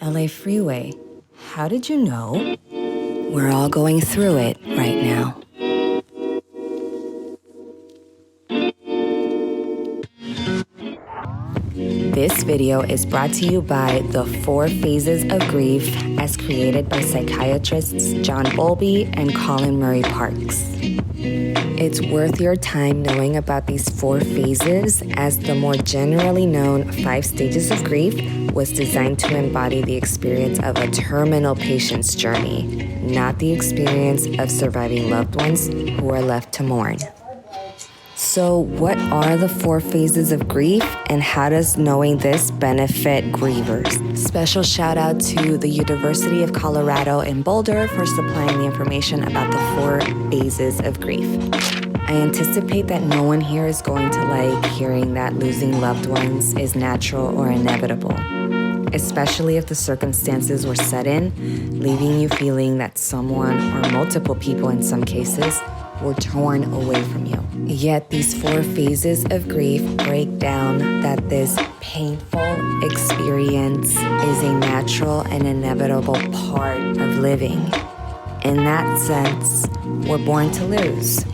LA Freeway. How did you know? We're all going through it right now. This video is brought to you by The 4 Phases of Grief as created by psychiatrists John Bowlby and Colin Murray Parks. It's worth your time knowing about these 4 phases, as the more generally known 5 stages of grief was designed to embody the experience of a terminal patient's journey, not the experience of surviving loved ones who are left to mourn. So what are the 4 phases of grief, and how does knowing this benefit grievers? Special shout out to the University of Colorado in Boulder for supplying the information about the 4 phases of grief. I anticipate that no one here is going to like hearing that losing loved ones is natural or inevitable, especially if the circumstances were set in, leaving you feeling that someone or multiple people in some cases were torn away from you. Yet these 4 phases of grief break down that this painful experience is a natural and inevitable part of living. In that sense, we're born to lose,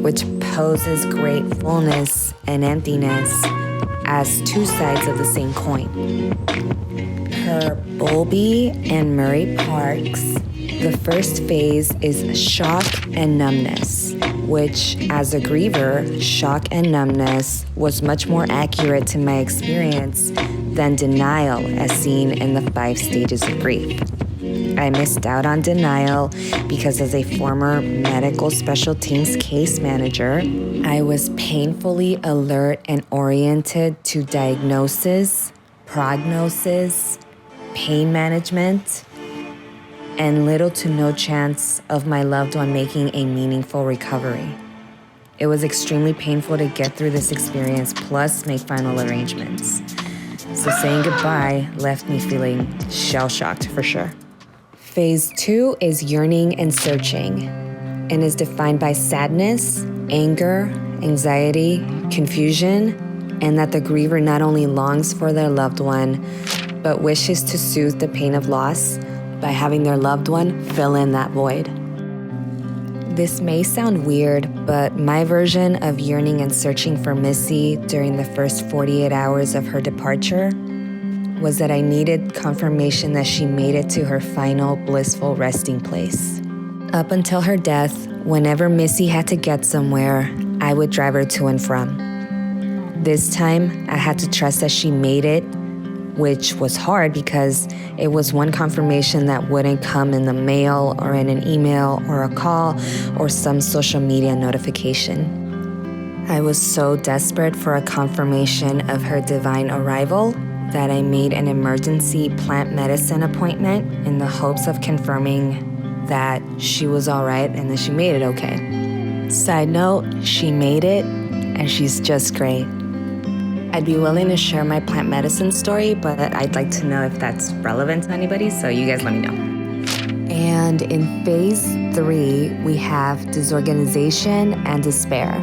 which poses great fullness and emptiness as 2 sides of the same coin. Per Bowlby and Murray Parks, the first phase is shock and numbness, which, as a griever, shock and numbness was much more accurate to my experience than denial as seen in the 5 stages of grief. I missed out on denial because as a former medical special teams case manager, I was painfully alert and oriented to diagnosis, prognosis, pain management, and little to no chance of my loved one making a meaningful recovery. It was extremely painful to get through this experience, plus make final arrangements. So saying goodbye left me feeling shell-shocked for sure. Phase 2 is yearning and searching, and is defined by sadness, anger, anxiety, confusion, and that the griever not only longs for their loved one, but wishes to soothe the pain of loss by having their loved one fill in that void. This may sound weird, but my version of yearning and searching for Missy during the first 48 hours of her departure was that I needed confirmation that she made it to her final blissful resting place. Up until her death, whenever Missy had to get somewhere, I would drive her to and from. This time, I had to trust that she made it, which was hard because it was one confirmation that wouldn't come in the mail or in an email or a call or some social media notification. I was so desperate for a confirmation of her divine arrival that I made an emergency plant medicine appointment in the hopes of confirming that she was all right and that she made it okay. Side note, she made it, and she's just great. I'd be willing to share my plant medicine story, but I'd like to know if that's relevant to anybody, so you guys let me know. And in phase 3, we have disorganization and despair.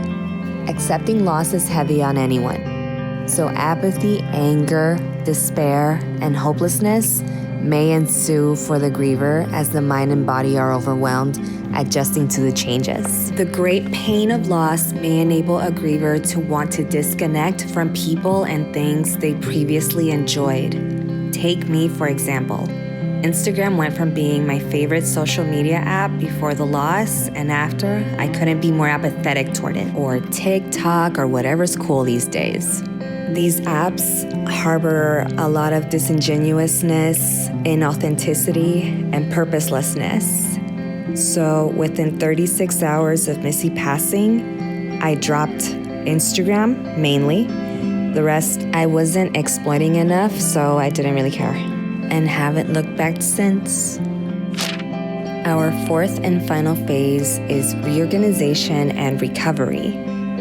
Accepting loss is heavy on anyone. So apathy, anger, despair, and hopelessness may ensue for the griever as the mind and body are overwhelmed, adjusting to the changes. The great pain of loss may enable a griever to want to disconnect from people and things they previously enjoyed. Take me, for example. Instagram went from being my favorite social media app before the loss, and after, I couldn't be more apathetic toward it. Or TikTok, or whatever's cool these days. These apps harbor a lot of disingenuousness, inauthenticity, and purposelessness. So within 36 hours of Missy passing, I dropped Instagram mainly. The rest I wasn't exploiting enough, so I didn't really care, and haven't looked back since. Our 4th and final phase is reorganization and recovery.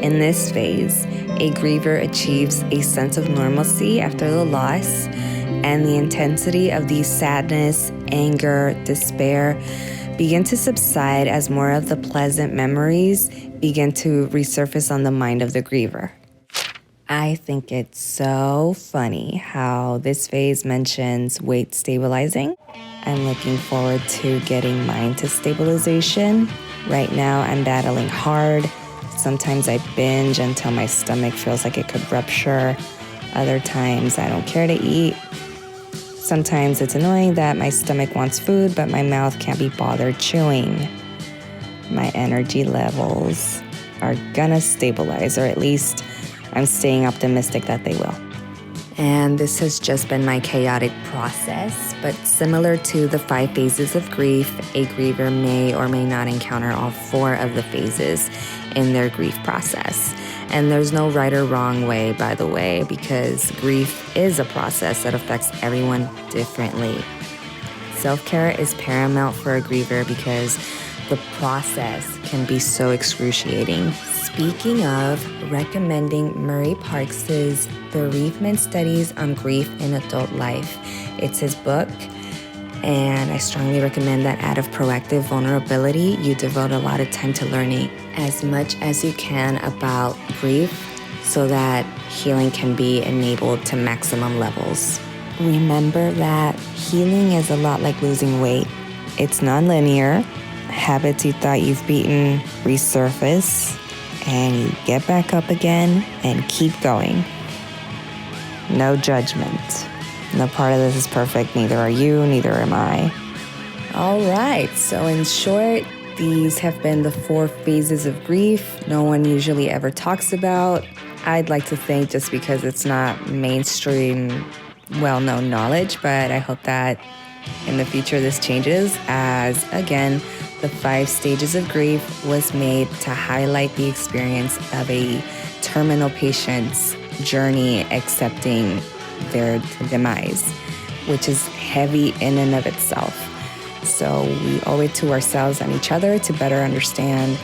In this phase, a griever achieves a sense of normalcy after the loss, and the intensity of these sadness, anger, despair begin to subside as more of the pleasant memories begin to resurface on the mind of the griever. I think it's so funny how this phase mentions weight stabilizing. I'm looking forward to getting mine to stabilization. Right now, I'm battling hard. Sometimes I binge until my stomach feels like it could rupture. Other times, I don't care to eat. Sometimes it's annoying that my stomach wants food, but my mouth can't be bothered chewing. My energy levels are gonna stabilize, or at least I'm staying optimistic that they will. And this has just been my chaotic process, but similar to the 5 phases of grief, a griever may or may not encounter all 4 of the phases in their grief process. And there's no right or wrong way, by the way, because grief is a process that affects everyone differently. Self-care is paramount for a griever because the process can be so excruciating. Speaking of, recommending Murray Parks's Bereavement Studies on Grief in Adult Life. It's his book, and I strongly recommend that out of proactive vulnerability, you devote a lot of time to learning as much as you can about grief so that healing can be enabled to maximum levels. Remember that healing is a lot like losing weight. It's nonlinear. Habits you thought you've beaten resurface, and you get back up again and keep going. No judgment. No part of this is perfect. Neither are you, neither am I. All right, so in short, these have been the 4 phases of grief no one usually ever talks about. I'd like to think just because it's not mainstream, well-known knowledge, but I hope that in the future this changes as, again, the 5 stages of grief was made to highlight the experience of a terminal patient's journey accepting their demise, which is heavy in and of itself. So we owe it to ourselves and each other to better understand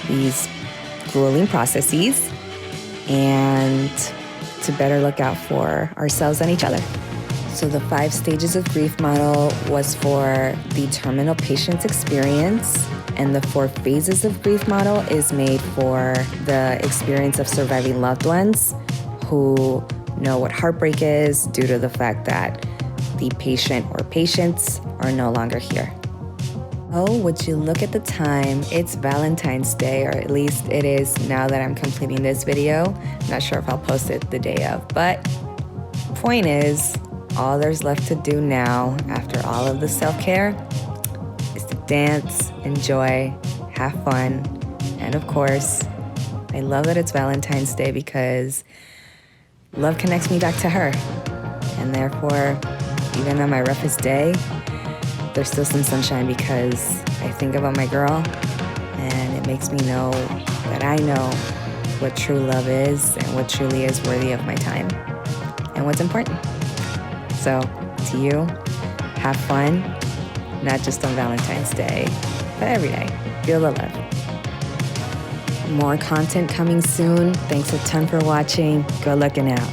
these grueling processes and to better look out for ourselves and each other. So the 5 stages of grief model was for the terminal patient's experience, and the 4 phases of grief model is made for the experience of surviving loved ones who know what heartbreak is due to the fact that the patient or patients are no longer here. Oh, would you look at the time? It's Valentine's Day, or at least it is now that I'm completing this video. Not sure if I'll post it the day of, but point is, all there's left to do now, after all of the self-care, is to dance, enjoy, have fun, and of course, I love that it's Valentine's Day because love connects me back to her. And therefore, even on my roughest day, there's still some sunshine because I think about my girl, and it makes me know that I know what true love is and what truly is worthy of my time and what's important. So, to you, have fun, not just on Valentine's Day, but every day. Feel the love. More content coming soon. Thanks a ton for watching. Good looking out.